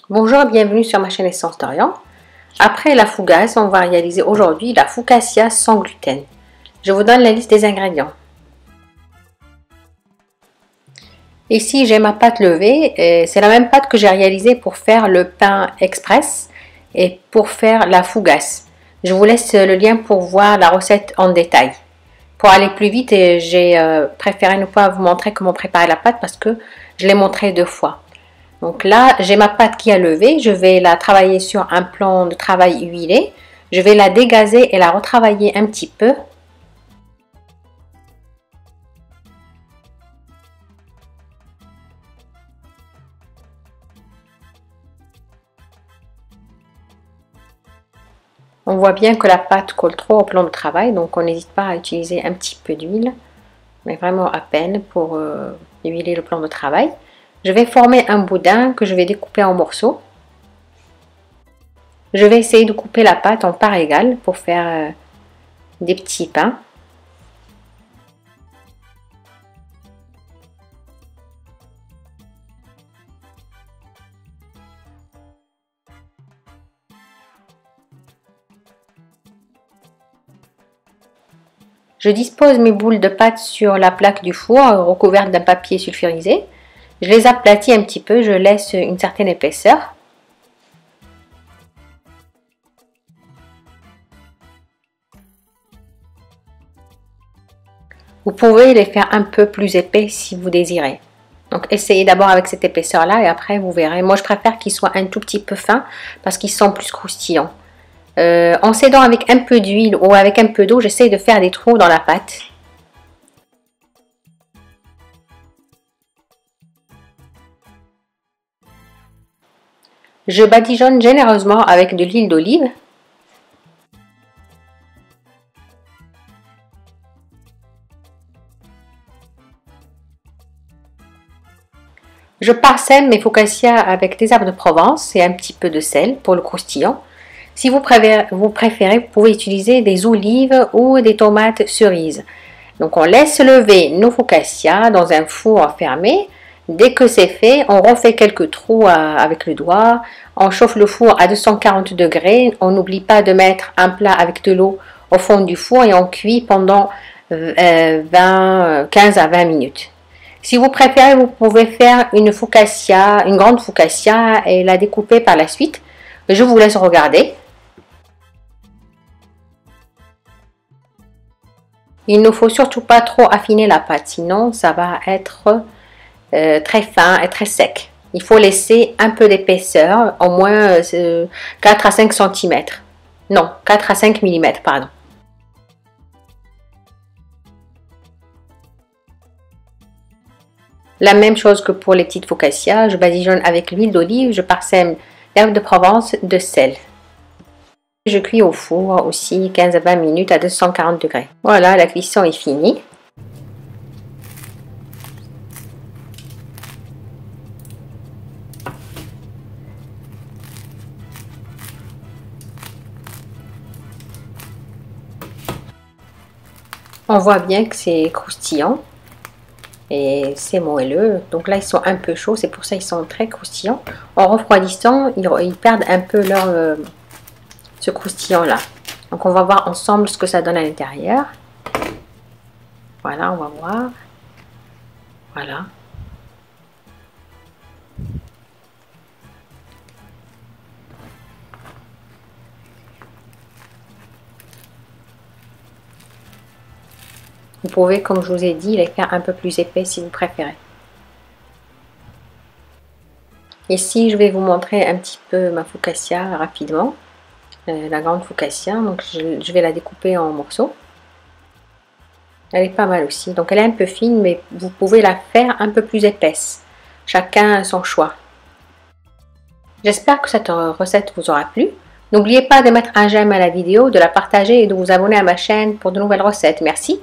Bonjour et bienvenue sur ma chaîne Essence d'Orient. Après la fougasse, on va réaliser aujourd'hui la focaccia sans gluten. Je vous donne la liste des ingrédients. Ici j'ai ma pâte levée, c'est la même pâte que j'ai réalisée pour faire le pain express et pour faire la fougasse. Je vous laisse le lien pour voir la recette en détail. Pour aller plus vite, j'ai préféré ne pas vous montrer comment préparer la pâte parce que je l'ai montré 2 fois. Donc là, j'ai ma pâte qui a levé, je vais la travailler sur un plan de travail huilé. Je vais la dégazer et la retravailler un petit peu. On voit bien que la pâte colle trop au plan de travail, donc on n'hésite pas à utiliser un petit peu d'huile, mais vraiment à peine pour huiler le plan de travail. Je vais former un boudin que je vais découper en morceaux. Je vais essayer de couper la pâte en parts égales pour faire des petits pains. Je dispose mes boules de pâte sur la plaque du four recouverte d'un papier sulfurisé. Je les aplatis un petit peu, je laisse une certaine épaisseur. Vous pouvez les faire un peu plus épais si vous désirez. Donc essayez d'abord avec cette épaisseur là et après vous verrez. Moi je préfère qu'ils soient un tout petit peu fins parce qu'ils sont plus croustillants. En s'aidant avec un peu d'huile ou avec un peu d'eau, j'essaye de faire des trous dans la pâte. Je badigeonne généreusement avec de l'huile d'olive. Je parsème mes focaccia avec des herbes de Provence et un petit peu de sel pour le croustillant. Si vous préférez, vous pouvez utiliser des olives ou des tomates cerises. Donc on laisse lever nos focaccia dans un four fermé. Dès que c'est fait, on refait quelques trous avec le doigt. On chauffe le four à 240 degrés. On n'oublie pas de mettre un plat avec de l'eau au fond du four et on cuit pendant 15 à 20 minutes. Si vous préférez, vous pouvez faire une grande focaccia et la découper par la suite. Je vous laisse regarder. Il ne faut surtout pas trop affiner la pâte, sinon ça va être très fin et très sec. Il faut laisser un peu d'épaisseur, au moins 4 à 5 cm. Non, 4 à 5 mm, pardon. La même chose que pour les petites focaccia, je badigeonne avec l'huile d'olive, je parsème d'herbes de Provence, de sel. Je cuis au four aussi 15 à 20 minutes à 240 degrés. Voilà, la cuisson est finie. On voit bien que c'est croustillant et c'est moelleux. Donc là, ils sont un peu chauds, c'est pour ça qu'ils sont très croustillants. En refroidissant, ils perdent un peu ce croustillant là. Donc on va voir ensemble ce que ça donne à l'intérieur. Voilà, on va voir. Voilà. Vous pouvez, comme je vous ai dit, les faire un peu plus épais si vous préférez. Ici, je vais vous montrer un petit peu ma focaccia rapidement. La grande focaccia, donc je vais la découper en morceaux. Elle est pas mal aussi, donc elle est un peu fine, mais vous pouvez la faire un peu plus épaisse. Chacun a son choix. J'espère que cette recette vous aura plu. N'oubliez pas de mettre un j'aime à la vidéo, de la partager et de vous abonner à ma chaîne pour de nouvelles recettes. Merci.